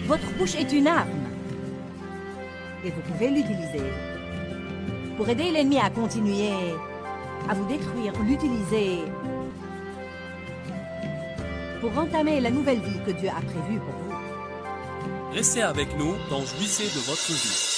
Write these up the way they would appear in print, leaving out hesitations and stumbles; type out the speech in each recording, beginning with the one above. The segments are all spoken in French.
Votre bouche est une arme. Et vous pouvez l'utiliser pour aider l'ennemi à continuer à vous détruire, l'utiliser pour entamer la nouvelle vie que Dieu a prévue pour vous. Restez avec nous dans Jouissez de votre vie.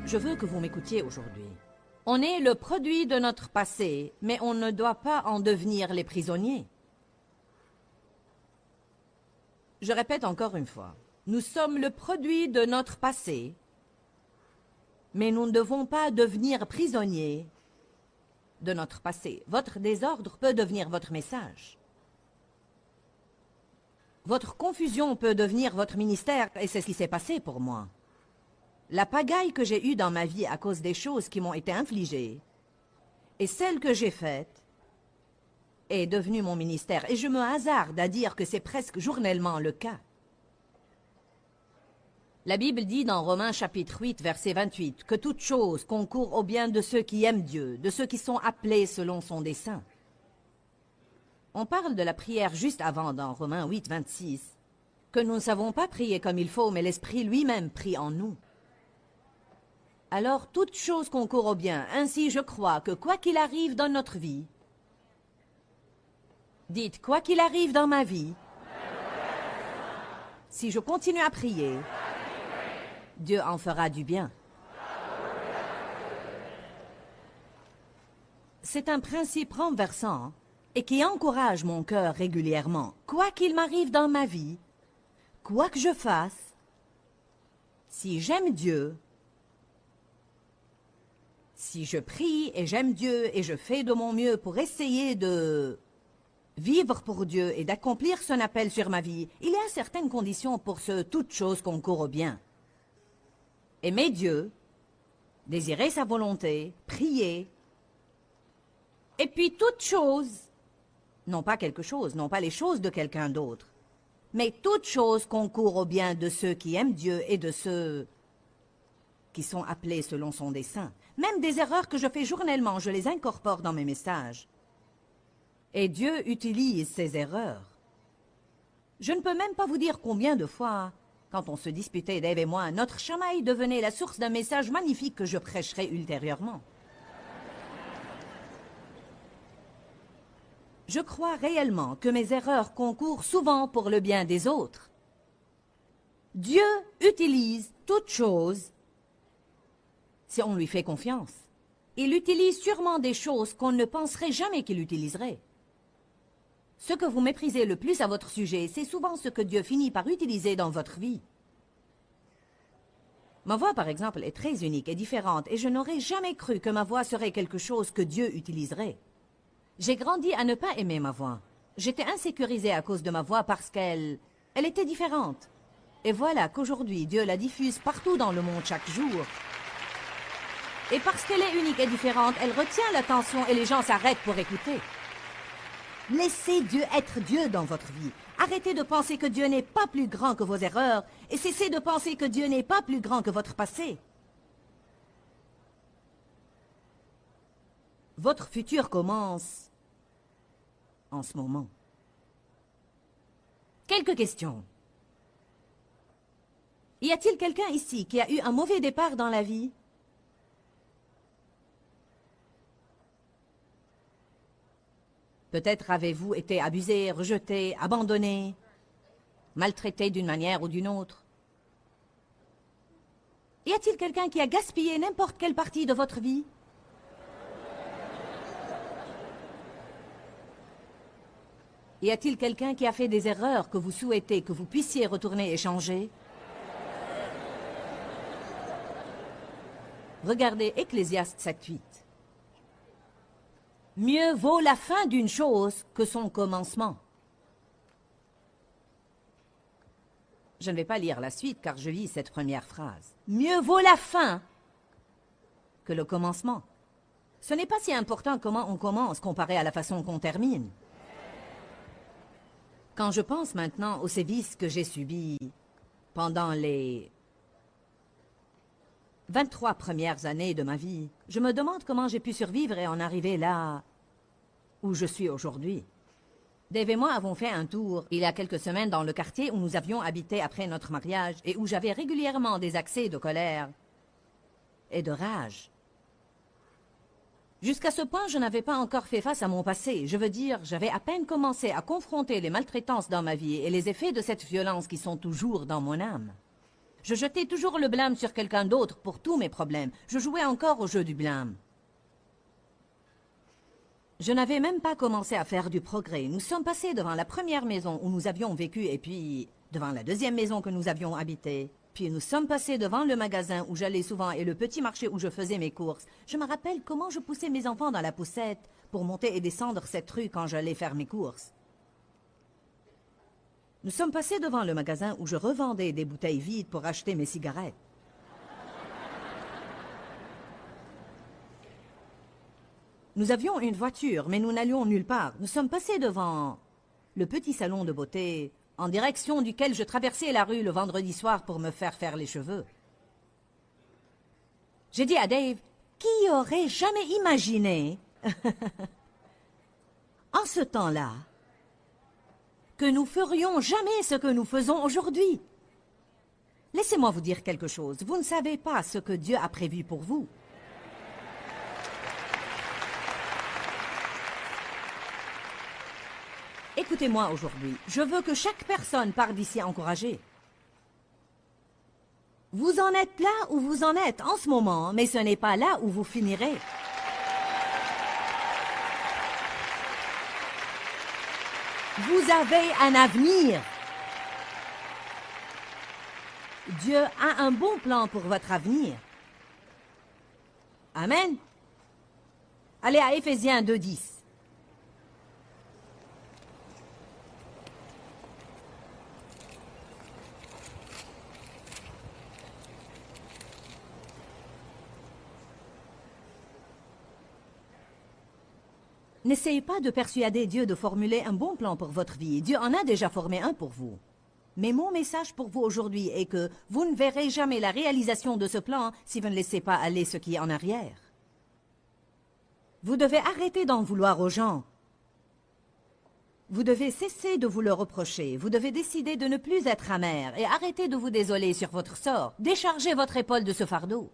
Je veux que vous m'écoutiez aujourd'hui. On est le produit de notre passé, mais on ne doit pas en devenir les prisonniers. Je répète encore une fois, nous sommes le produit de notre passé, mais nous ne devons pas devenir prisonniers de notre passé. Votre désordre peut devenir votre message. Votre confusion peut devenir votre ministère, et c'est ce qui s'est passé pour moi. La pagaille que j'ai eue dans ma vie à cause des choses qui m'ont été infligées et celle que j'ai faite est devenue mon ministère. Et je me hasarde à dire que c'est presque journellement le cas. La Bible dit dans Romains chapitre 8, verset 28, que toute chose concourt au bien de ceux qui aiment Dieu, de ceux qui sont appelés selon son dessein. On parle de la prière juste avant dans Romains 8, 26, que nous ne savons pas prier comme il faut, mais l'Esprit lui-même prie en nous. Alors, toute chose concourt au bien. Ainsi, je crois que quoi qu'il arrive dans notre vie, dites, quoi qu'il arrive dans ma vie, si je continue à prier, Dieu en fera du bien. C'est un principe renversant et qui encourage mon cœur régulièrement. Quoi qu'il m'arrive dans ma vie, quoi que je fasse, si j'aime Dieu, si je prie et j'aime Dieu et je fais de mon mieux pour essayer de vivre pour Dieu et d'accomplir son appel sur ma vie, il y a certaines conditions pour ce toute chose concourt au bien. Aimer Dieu, désirer sa volonté, prier, et puis toute chose, non pas quelque chose, non pas les choses de quelqu'un d'autre, mais toute chose concourt au bien de ceux qui aiment Dieu et de ceux qui sont appelés selon son dessein. Même des erreurs que je fais journellement, je les incorpore dans mes messages. Et Dieu utilise ces erreurs. Je ne peux même pas vous dire combien de fois, quand on se disputait, Dave et moi, notre chamaille devenait la source d'un message magnifique que je prêcherai ultérieurement. Je crois réellement que mes erreurs concourent souvent pour le bien des autres. Dieu utilise toutes choses si on lui fait confiance. Il utilise sûrement des choses qu'on ne penserait jamais qu'il utiliserait. Ce que vous méprisez le plus à votre sujet, c'est souvent ce que Dieu finit par utiliser dans votre vie. Ma voix, par exemple, est très unique et différente, et je n'aurais jamais cru que ma voix serait quelque chose que Dieu utiliserait. J'ai grandi à ne pas aimer ma voix. J'étais insécurisée à cause de ma voix parce qu'elle était différente. Et voilà qu'aujourd'hui, Dieu la diffuse partout dans le monde chaque jour. Et parce qu'elle est unique et différente, elle retient l'attention et les gens s'arrêtent pour écouter. Laissez Dieu être Dieu dans votre vie. Arrêtez de penser que Dieu n'est pas plus grand que vos erreurs et cessez de penser que Dieu n'est pas plus grand que votre passé. Votre futur commence en ce moment. Quelques questions. Y a-t-il quelqu'un ici qui a eu un mauvais départ dans la vie ? Peut-être avez-vous été abusé, rejeté, abandonné, maltraité d'une manière ou d'une autre. Y a-t-il quelqu'un qui a gaspillé n'importe quelle partie de votre vie? Y a-t-il quelqu'un qui a fait des erreurs que vous souhaitez que vous puissiez retourner et changer? Regardez Ecclésiaste 7:8. Mieux vaut la fin d'une chose que son commencement. Je ne vais pas lire la suite car je lis cette première phrase. Mieux vaut la fin que le commencement. Ce n'est pas si important comment on commence comparé à la façon qu'on termine. Quand je pense maintenant aux sévices que j'ai subis pendant les 23 premières années de ma vie, je me demande comment j'ai pu survivre et en arriver là où je suis aujourd'hui. Dave et moi avons fait un tour il y a quelques semaines dans le quartier où nous avions habité après notre mariage et où j'avais régulièrement des accès de colère et de rage. Jusqu'à ce point, je n'avais pas encore fait face à mon passé. Je veux dire, j'avais à peine commencé à confronter les maltraitances dans ma vie et les effets de cette violence qui sont toujours dans mon âme. Je jetais toujours le blâme sur quelqu'un d'autre pour tous mes problèmes. Je jouais encore au jeu du blâme. Je n'avais même pas commencé à faire du progrès. Nous sommes passés devant la première maison où nous avions vécu et puis devant la deuxième maison que nous avions habitée. Puis nous sommes passés devant le magasin où j'allais souvent et le petit marché où je faisais mes courses. Je me rappelle comment je poussais mes enfants dans la poussette pour monter et descendre cette rue quand j'allais faire mes courses. Nous sommes passés devant le magasin où je revendais des bouteilles vides pour acheter mes cigarettes. Nous avions une voiture, mais nous n'allions nulle part. Nous sommes passés devant le petit salon de beauté en direction duquel je traversais la rue le vendredi soir pour me faire les cheveux. J'ai dit à Dave, qui aurait jamais imaginé, en ce temps-là, que nous ferions jamais ce que nous faisons aujourd'hui? Laissez-moi vous dire quelque chose. Vous ne savez pas ce que Dieu a prévu pour vous. Écoutez-moi aujourd'hui, je veux que chaque personne parte d'ici encouragée. Vous en êtes là où vous en êtes en ce moment, mais ce n'est pas là où vous finirez. Vous avez un avenir. Dieu a un bon plan pour votre avenir. Amen. Allez à Éphésiens 2:10. N'essayez pas de persuader Dieu de formuler un bon plan pour votre vie. Dieu en a déjà formé un pour vous. Mais mon message pour vous aujourd'hui est que vous ne verrez jamais la réalisation de ce plan si vous ne laissez pas aller ce qui est en arrière. Vous devez arrêter d'en vouloir aux gens. Vous devez cesser de vous le reprocher. Vous devez décider de ne plus être amer et arrêter de vous désoler sur votre sort. Déchargez votre épaule de ce fardeau.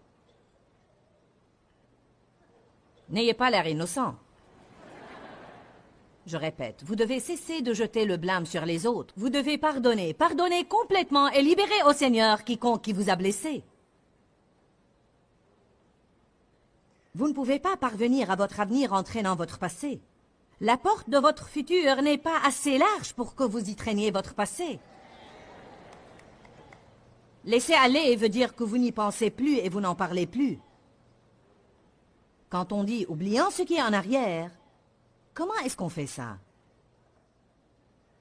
N'ayez pas l'air innocent. Je répète, vous devez cesser de jeter le blâme sur les autres. Vous devez pardonner, pardonner complètement et libérer au Seigneur quiconque qui vous a blessé. Vous ne pouvez pas parvenir à votre avenir en traînant votre passé. La porte de votre futur n'est pas assez large pour que vous y traîniez votre passé. Laisser aller veut dire que vous n'y pensez plus et vous n'en parlez plus. Quand on dit « oubliant ce qui est en arrière », comment est-ce qu'on fait ça?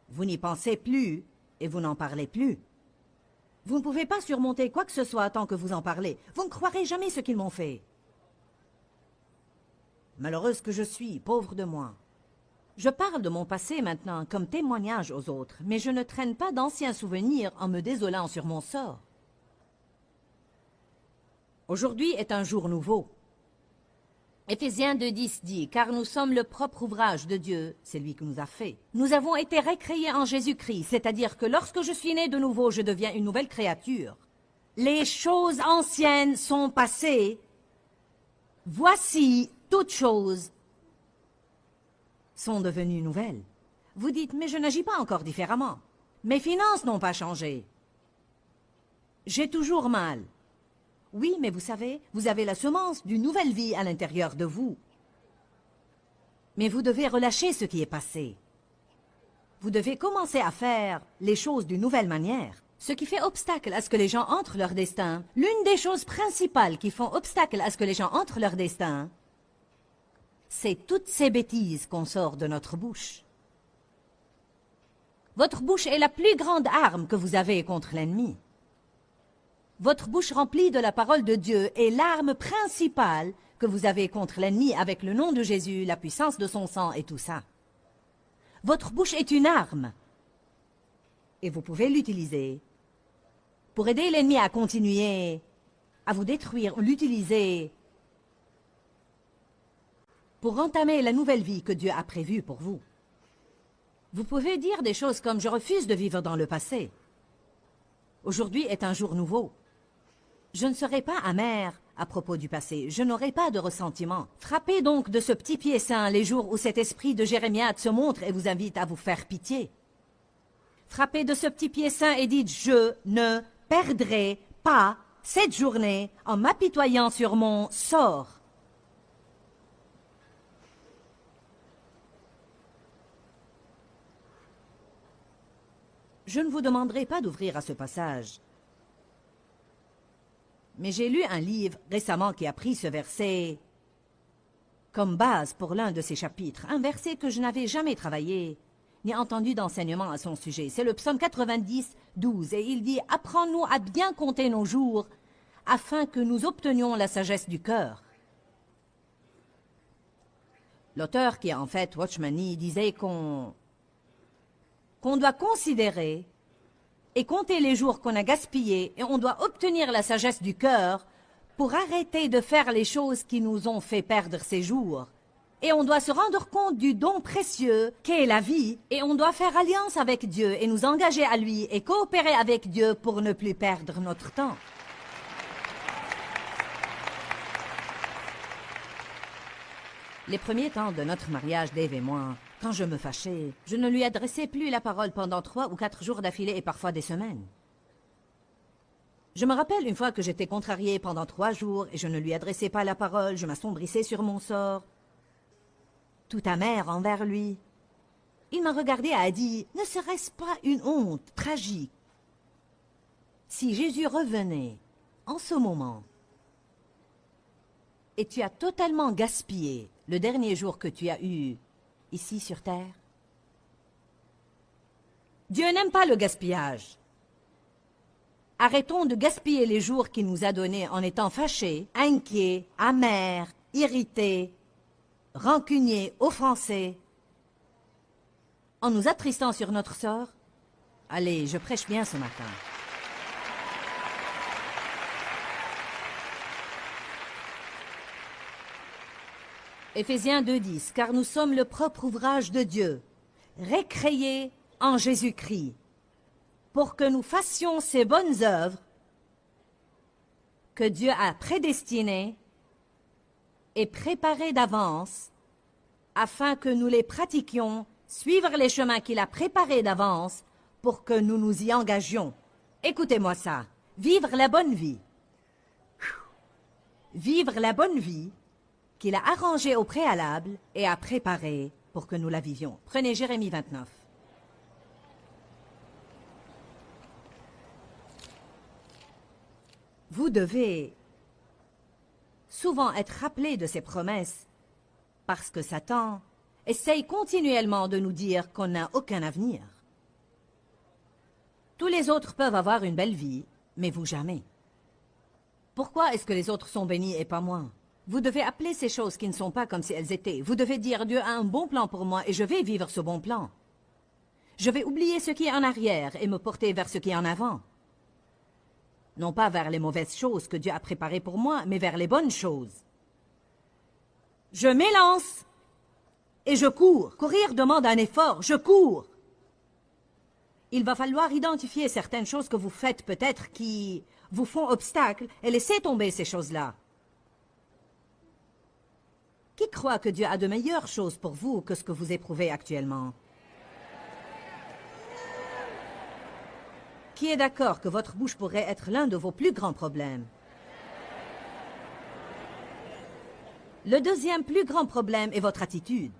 Vous n'y pensez plus et vous n'en parlez plus. Vous ne pouvez pas surmonter quoi que ce soit tant que vous en parlez. Vous ne croirez jamais ce qu'ils m'ont fait. Malheureuse que je suis, pauvre de moi. Je parle de mon passé maintenant comme témoignage aux autres, mais je ne traîne pas d'anciens souvenirs en me désolant sur mon sort. Aujourd'hui est un jour nouveau. Éphésiens 2:10 dit, « Car nous sommes le propre ouvrage de Dieu, c'est lui qui nous a fait. Nous avons été récréés en Jésus-Christ, c'est-à-dire que lorsque je suis né de nouveau, je deviens une nouvelle créature. Les choses anciennes sont passées. Voici, toutes choses sont devenues nouvelles. » Vous dites, « Mais je n'agis pas encore différemment. Mes finances n'ont pas changé. J'ai toujours mal. » Oui, mais vous savez, vous avez la semence d'une nouvelle vie à l'intérieur de vous. Mais vous devez relâcher ce qui est passé. Vous devez commencer à faire les choses d'une nouvelle manière. Ce qui fait obstacle à ce que les gens entrent leur destin, l'une des choses principales qui font obstacle à ce que les gens entrent leur destin, c'est toutes ces bêtises qu'on sort de notre bouche. Votre bouche est la plus grande arme que vous avez contre l'ennemi. Votre bouche remplie de la parole de Dieu est l'arme principale que vous avez contre l'ennemi avec le nom de Jésus, la puissance de son sang et tout ça. Votre bouche est une arme. et vous pouvez l'utiliser pour aider l'ennemi à continuer à vous détruire, l'utiliser pour entamer la nouvelle vie que Dieu a prévue pour vous. Vous pouvez dire des choses comme « Je refuse de vivre dans le passé. Aujourd'hui est un jour nouveau. Je ne serai pas amer à propos du passé. Je n'aurai pas de ressentiment. » Frappez donc de ce petit pied saint les jours où cet esprit de Jérémiade se montre et vous invite à vous faire pitié. Frappez de ce petit pied saint et dites « Je ne perdrai pas cette journée en m'apitoyant sur mon sort. » Je ne vous demanderai pas d'ouvrir à ce passage. Mais j'ai lu un livre récemment qui a pris ce verset comme base pour l'un de ses chapitres. Un verset que je n'avais jamais travaillé, ni entendu d'enseignement à son sujet. C'est le psaume 90, 12. Et il dit « Apprends-nous à bien compter nos jours, afin que nous obtenions la sagesse du cœur. » L'auteur, qui est en fait Watchman Nee, disait qu'on doit considérer et compter les jours qu'on a gaspillés, et on doit obtenir la sagesse du cœur pour arrêter de faire les choses qui nous ont fait perdre ces jours. Et on doit se rendre compte du don précieux qu'est la vie, et on doit faire alliance avec Dieu et nous engager à lui et coopérer avec Dieu pour ne plus perdre notre temps. Les premiers temps de notre mariage, Dave et moi, quand je me fâchais, je ne lui adressais plus la parole pendant 3 ou 4 jours d'affilée et parfois des semaines. Je me rappelle une fois que j'étais contrariée pendant 3 jours et je ne lui adressais pas la parole, je m'assombrissais sur mon sort, tout amer envers lui. Il m'a regardé et a dit, « Ne serait-ce pas une honte tragique si Jésus revenait en ce moment et tu as totalement gaspillé le dernier jour que tu as eu ici sur terre? » Dieu n'aime pas le gaspillage. Arrêtons de gaspiller les jours qu'il nous a donnés en étant fâchés, inquiets, amers, irrités, rancuniers, offensés, en nous attristant sur notre sort. Allez, je prêche bien ce matin. Éphésiens 2:10, car nous sommes le propre ouvrage de Dieu, récréés en Jésus-Christ, pour que nous fassions ces bonnes œuvres que Dieu a prédestinées et préparées d'avance, afin que nous les pratiquions, suivre les chemins qu'il a préparés d'avance, pour que nous nous y engagions. Écoutez-moi ça, vivre la bonne vie. Vivre la bonne vie qu'il a arrangée au préalable et a préparée pour que nous la vivions. Prenez Jérémie 29. Vous devez souvent être rappelé de ces promesses parce que Satan essaye continuellement de nous dire qu'on n'a aucun avenir. Tous les autres peuvent avoir une belle vie, mais vous jamais. Pourquoi est-ce que les autres sont bénis et pas moi? Vous devez appeler ces choses qui ne sont pas comme si elles étaient. Vous devez dire, Dieu a un bon plan pour moi et je vais vivre ce bon plan. Je vais oublier ce qui est en arrière et me porter vers ce qui est en avant. Non pas vers les mauvaises choses que Dieu a préparées pour moi, mais vers les bonnes choses. Je m'élance et je cours. Courir demande un effort, je cours. Il va falloir identifier certaines choses que vous faites peut-être qui vous font obstacle et laisser tomber ces choses-là. Qui croit que Dieu a de meilleures choses pour vous que ce que vous éprouvez actuellement? Qui est d'accord que votre bouche pourrait être l'un de vos plus grands problèmes? Le deuxième plus grand problème est votre attitude.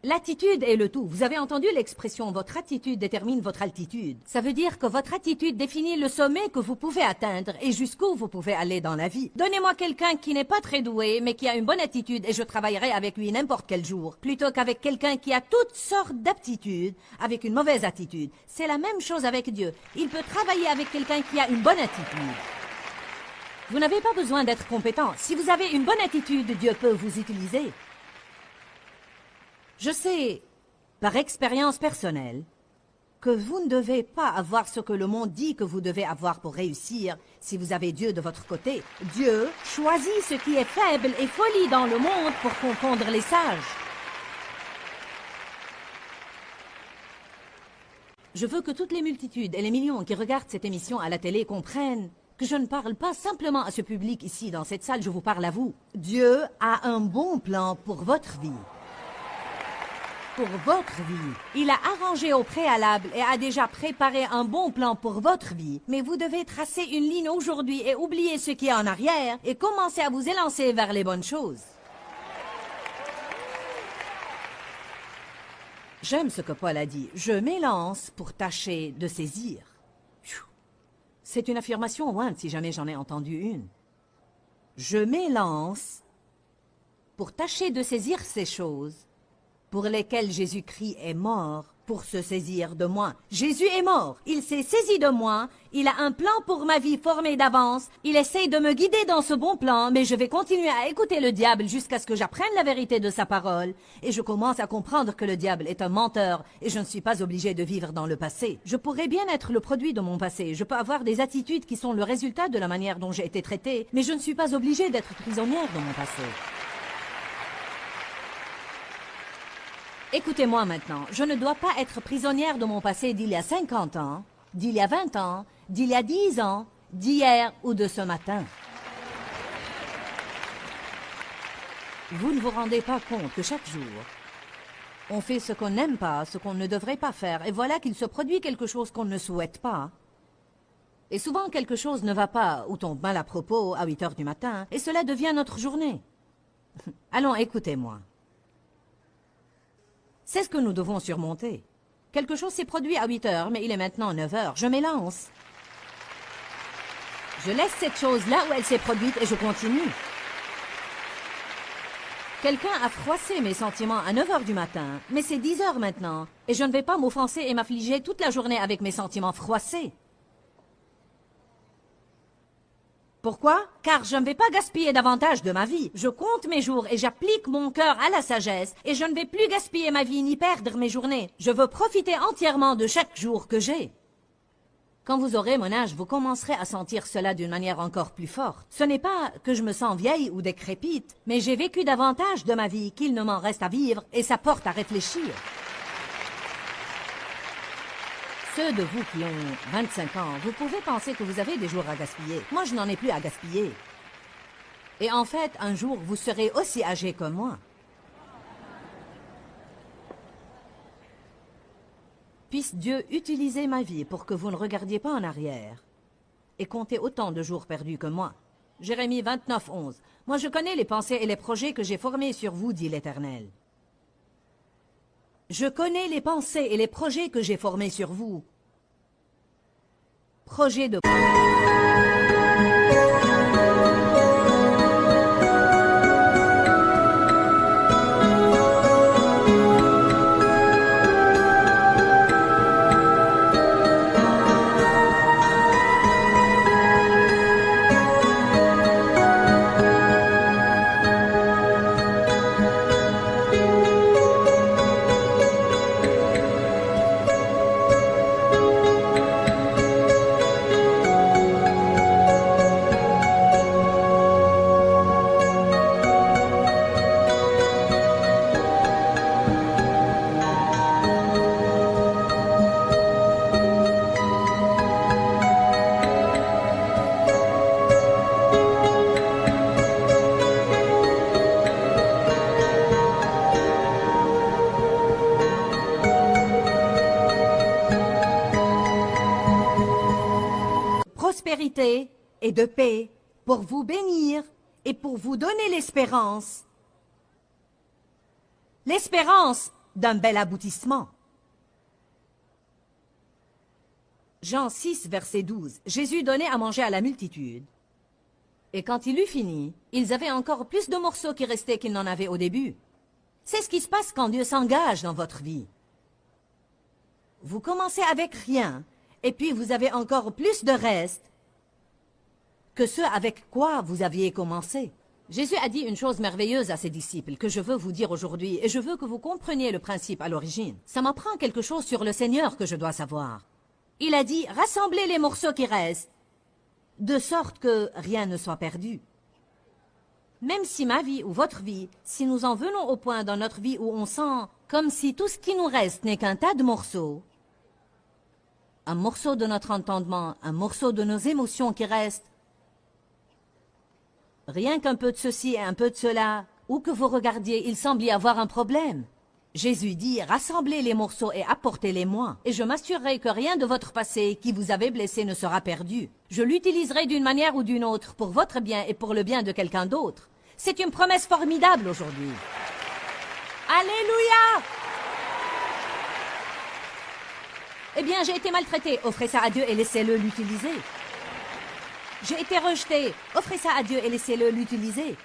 L'attitude est le tout. Vous avez entendu l'expression « votre attitude détermine votre altitude ». Ça veut dire que votre attitude définit le sommet que vous pouvez atteindre et jusqu'où vous pouvez aller dans la vie. Donnez-moi quelqu'un qui n'est pas très doué, mais qui a une bonne attitude et je travaillerai avec lui n'importe quel jour, plutôt qu'avec quelqu'un qui a toutes sortes d'aptitudes, avec une mauvaise attitude. C'est la même chose avec Dieu. Il peut travailler avec quelqu'un qui a une bonne attitude. Vous n'avez pas besoin d'être compétent. Si vous avez une bonne attitude, Dieu peut vous utiliser. Je sais par expérience personnelle, que vous ne devez pas avoir ce que le monde dit que vous devez avoir pour réussir si vous avez Dieu de votre côté. Dieu choisit ce qui est faible et folie dans le monde pour confondre les sages. Je veux que toutes les multitudes et les millions qui regardent cette émission à la télé comprennent que je ne parle pas simplement à ce public ici dans cette salle, je vous parle à vous. Dieu a un bon plan pour votre vie. Pour votre vie. Il a arrangé au préalable et a déjà préparé un bon plan pour votre vie. Mais vous devez tracer une ligne aujourd'hui et oublier ce qui est en arrière et commencer à vous élancer vers les bonnes choses. J'aime ce que Paul a dit. Je m'élance pour tâcher de saisir. C'est une affirmation loin si jamais j'en ai entendu une. Je m'élance pour tâcher de saisir ces choses pour lesquelles Jésus-Christ est mort pour se saisir de moi. Jésus est mort. Il s'est saisi de moi. Il a un plan pour ma vie formé d'avance. Il essaye de me guider dans ce bon plan, mais je vais continuer à écouter le diable jusqu'à ce que j'apprenne la vérité de sa parole. Et je commence à comprendre que le diable est un menteur et je ne suis pas obligé de vivre dans le passé. Je pourrais bien être le produit de mon passé. Je peux avoir des attitudes qui sont le résultat de la manière dont j'ai été traité, mais je ne suis pas obligé d'être prisonnière de mon passé. Écoutez-moi maintenant, je ne dois pas être prisonnière de mon passé d'il y a 50 ans, d'il y a 20 ans, d'il y a 10 ans, d'hier ou de ce matin. Vous ne vous rendez pas compte que chaque jour, on fait ce qu'on n'aime pas, ce qu'on ne devrait pas faire, et voilà qu'il se produit quelque chose qu'on ne souhaite pas. Et souvent quelque chose ne va pas ou tombe mal à propos à 8 heures du matin, et cela devient notre journée. Allons, écoutez-moi. C'est ce que nous devons surmonter. Quelque chose s'est produit à 8 heures, mais il est maintenant 9 heures. Je m'élance. Je laisse cette chose là où elle s'est produite et je continue. Quelqu'un a froissé mes sentiments à 9 heures du matin, mais c'est 10 heures maintenant, et je ne vais pas m'offenser et m'affliger toute la journée avec mes sentiments froissés. Pourquoi? Car je ne vais pas gaspiller davantage de ma vie. Je compte mes jours et j'applique mon cœur à la sagesse et je ne vais plus gaspiller ma vie ni perdre mes journées. Je veux profiter entièrement de chaque jour que j'ai. Quand vous aurez mon âge, vous commencerez à sentir cela d'une manière encore plus forte. Ce n'est pas que je me sens vieille ou décrépite, mais j'ai vécu davantage de ma vie qu'il ne m'en reste à vivre et ça porte à réfléchir. Ceux de vous qui ont 25 ans, vous pouvez penser que vous avez des jours à gaspiller. Moi, je n'en ai plus à gaspiller. Et en fait, un jour, vous serez aussi âgé que moi. Puisse Dieu utiliser ma vie pour que vous ne regardiez pas en arrière et comptez autant de jours perdus que moi. Jérémie 29, 11. Moi, je connais les pensées et les projets que j'ai formés sur vous, dit l'Éternel. Je connais les pensées et les projets que j'ai formés sur vous. Projet de... prospérité et de paix pour vous bénir et pour vous donner l'espérance. L'espérance d'un bel aboutissement. Jean 6, verset 12. Jésus donnait à manger à la multitude. Et quand il eut fini, ils avaient encore plus de morceaux qui restaient qu'ils n'en avaient au début. C'est ce qui se passe quand Dieu s'engage dans votre vie. Vous commencez avec rien, et puis vous avez encore plus de reste que ce avec quoi vous aviez commencé. Jésus a dit une chose merveilleuse à ses disciples que je veux vous dire aujourd'hui et je veux que vous compreniez le principe à l'origine. Ça m'apprend quelque chose sur le Seigneur que je dois savoir. Il a dit « Rassemblez les morceaux qui restent, de sorte que rien ne soit perdu. » Même si ma vie ou votre vie, si nous en venons au point dans notre vie où on sent comme si tout ce qui nous reste n'est qu'un tas de morceaux, un morceau de notre entendement, un morceau de nos émotions qui restent, rien qu'un peu de ceci et un peu de cela, où que vous regardiez, il semble y avoir un problème. Jésus dit, rassemblez les morceaux et apportez-les-moi, et je m'assurerai que rien de votre passé qui vous avait blessé ne sera perdu. Je l'utiliserai d'une manière ou d'une autre pour votre bien et pour le bien de quelqu'un d'autre. C'est une promesse formidable aujourd'hui. Alléluia! Eh bien, j'ai été maltraité, offrez ça à Dieu et laissez-le l'utiliser. J'ai été rejeté, offrez ça à Dieu et laissez-le l'utiliser.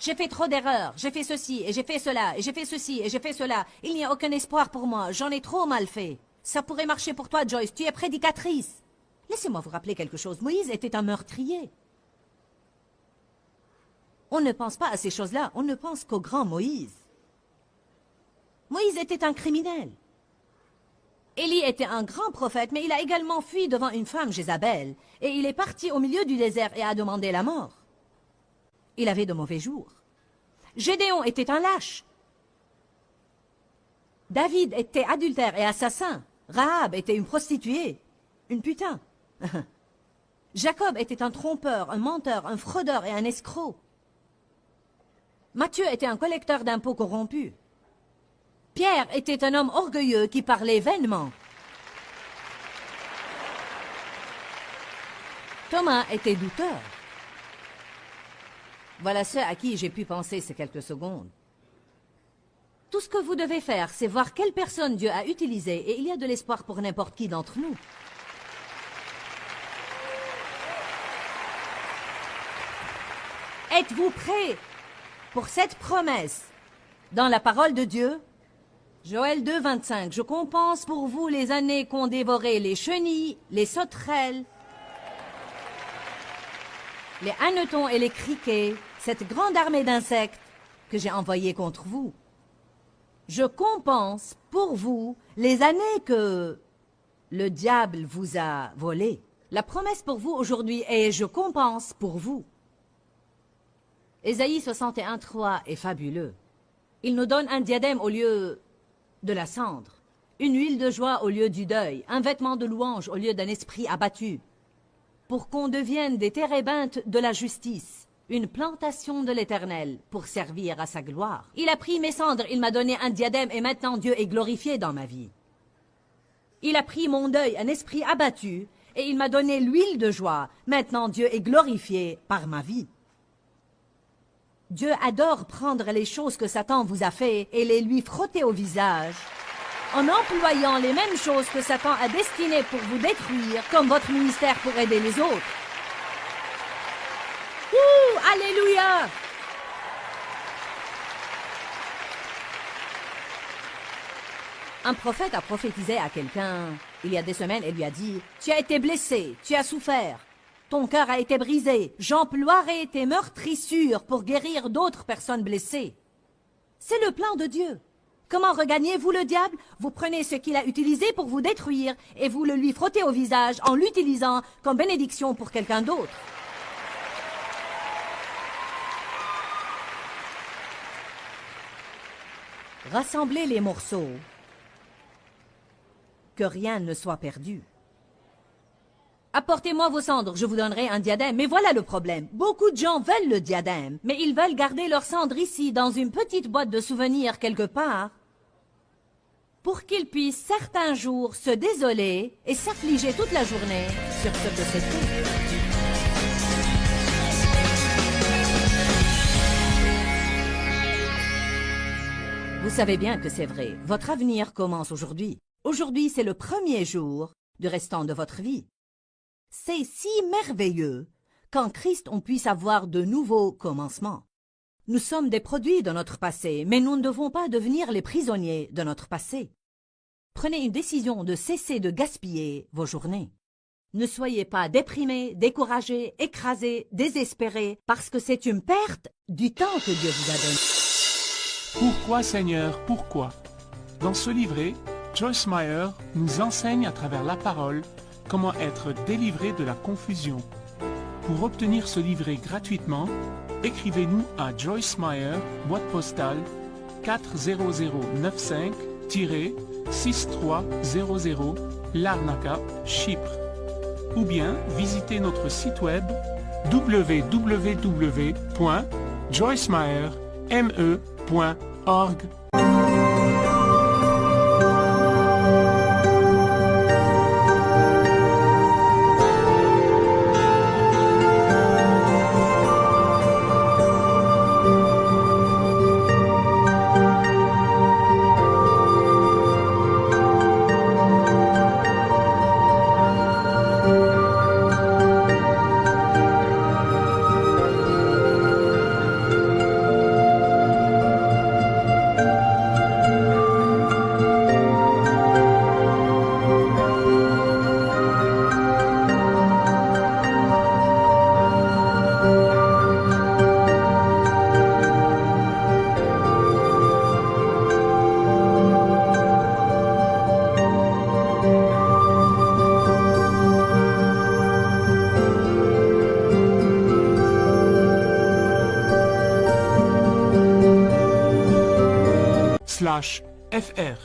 J'ai fait trop d'erreurs, j'ai fait ceci, et j'ai fait cela, et j'ai fait ceci, et j'ai fait cela. Il n'y a aucun espoir pour moi, j'en ai trop mal fait. Ça pourrait marcher pour toi, Joyce, tu es prédicatrice. Laissez-moi vous rappeler quelque chose, Moïse était un meurtrier. On ne pense pas à ces choses-là, on ne pense qu'au grand Moïse. Moïse était un criminel. Élie était un grand prophète, mais il a également fui devant une femme, Jézabel, et il est parti au milieu du désert et a demandé la mort. Il avait de mauvais jours. Gédéon était un lâche. David était adultère et assassin. Rahab était une prostituée, une putain. Jacob était un trompeur, un menteur, un fraudeur et un escroc. Matthieu était un collecteur d'impôts corrompu. Pierre était un homme orgueilleux qui parlait vainement. Thomas était douteur. Voilà ceux à qui j'ai pu penser ces quelques secondes. Tout ce que vous devez faire, c'est voir quelle personne Dieu a utilisée et il y a de l'espoir pour n'importe qui d'entre nous. Êtes-vous prêts pour cette promesse dans la parole de Dieu? Joël 2, 25. Je compense pour vous les années qu'ont dévoré les chenilles, les sauterelles, les hannetons et les criquets, cette grande armée d'insectes que j'ai envoyée contre vous. Je compense pour vous les années que le diable vous a volées. La promesse pour vous aujourd'hui est « Je compense pour vous ». Ésaïe 61, 3 est fabuleux. Il nous donne un diadème au lieu de la cendre, une huile de joie au lieu du deuil, un vêtement de louange au lieu d'un esprit abattu, pour qu'on devienne des térébintes de la justice, une plantation de l'Éternel pour servir à sa gloire. Il a pris mes cendres, il m'a donné un diadème et maintenant Dieu est glorifié dans ma vie. Il a pris mon deuil, un esprit abattu, et il m'a donné l'huile de joie. Maintenant Dieu est glorifié par ma vie. Dieu adore prendre les choses que Satan vous a fait et les lui frotter au visage, en employant les mêmes choses que Satan a destinées pour vous détruire, comme votre ministère pour aider les autres. Ouh, alléluia! Un prophète a prophétisé à quelqu'un il y a des semaines et lui a dit « Tu as été blessé, tu as souffert, ton cœur a été brisé, j'emploierai tes meurtrissures pour guérir d'autres personnes blessées. » C'est le plan de Dieu. Comment regagnez-vous le diable? Vous prenez ce qu'il a utilisé pour vous détruire et vous le lui frottez au visage en l'utilisant comme bénédiction pour quelqu'un d'autre. Rassemblez les morceaux, que rien ne soit perdu. Apportez-moi vos cendres, je vous donnerai un diadème. Mais voilà le problème. Beaucoup de gens veulent le diadème, mais ils veulent garder leurs cendres ici, dans une petite boîte de souvenirs quelque part, pour qu'ils puissent certains jours se désoler et s'affliger toute la journée sur ce que c'était. Vous savez bien que c'est vrai. Votre avenir commence aujourd'hui. Aujourd'hui, c'est le premier jour du restant de votre vie. C'est si merveilleux qu'en Christ on puisse avoir de nouveaux commencements. Nous sommes des produits de notre passé, mais nous ne devons pas devenir les prisonniers de notre passé. Prenez une décision de cesser de gaspiller vos journées. Ne soyez pas déprimés, découragés, écrasés, désespérés, parce que c'est une perte du temps que Dieu vous a donné. Pourquoi Seigneur, pourquoi? Dans ce livret, Joyce Meyer nous enseigne à travers la parole comment être délivré de la confusion. Pour obtenir ce livret gratuitement, écrivez-nous à Joyce Meyer, boîte postale 40095-6300, Larnaca, Chypre. Ou bien visitez notre site web www.joycemeyerme.org. /fr.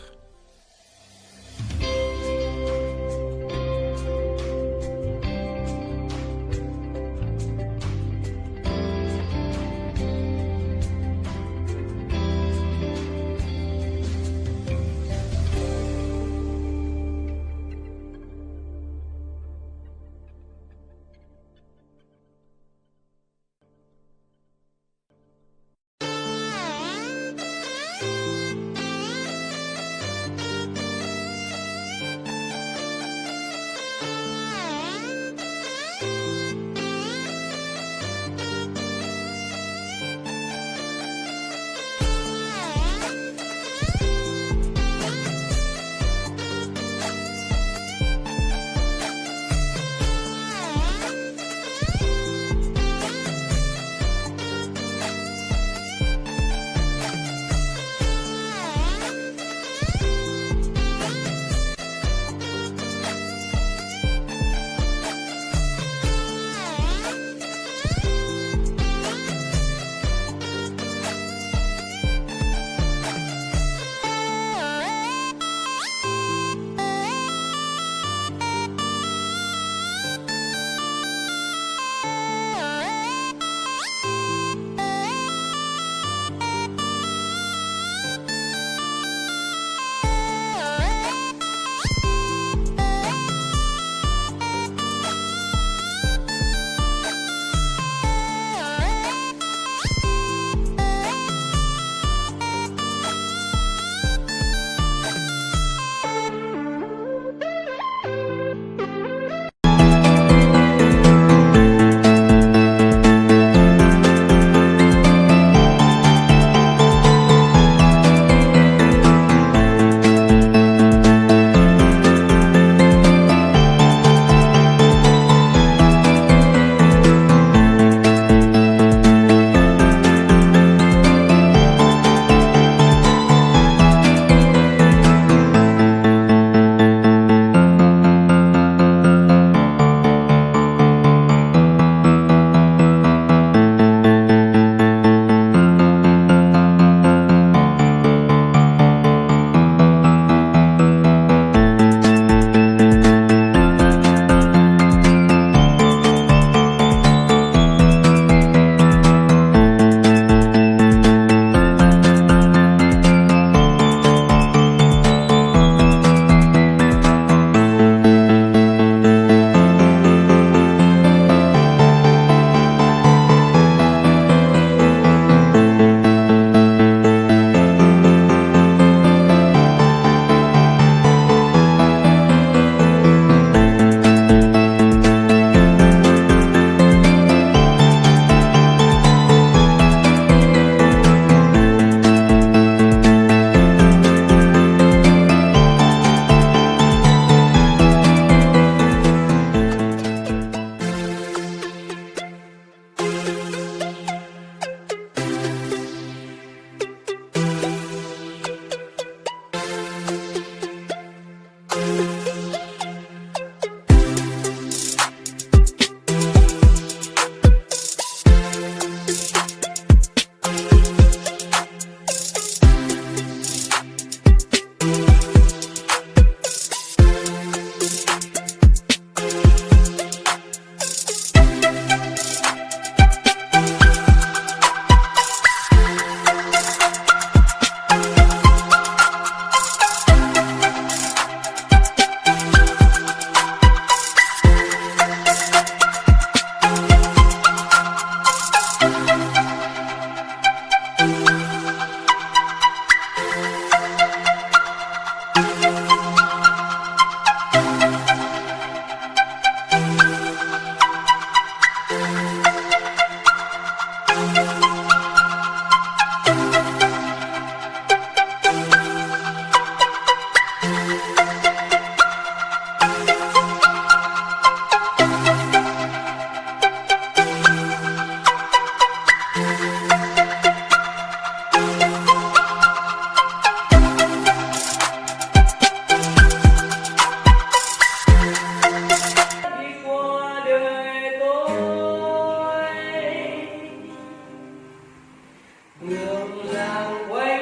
กำลังไว้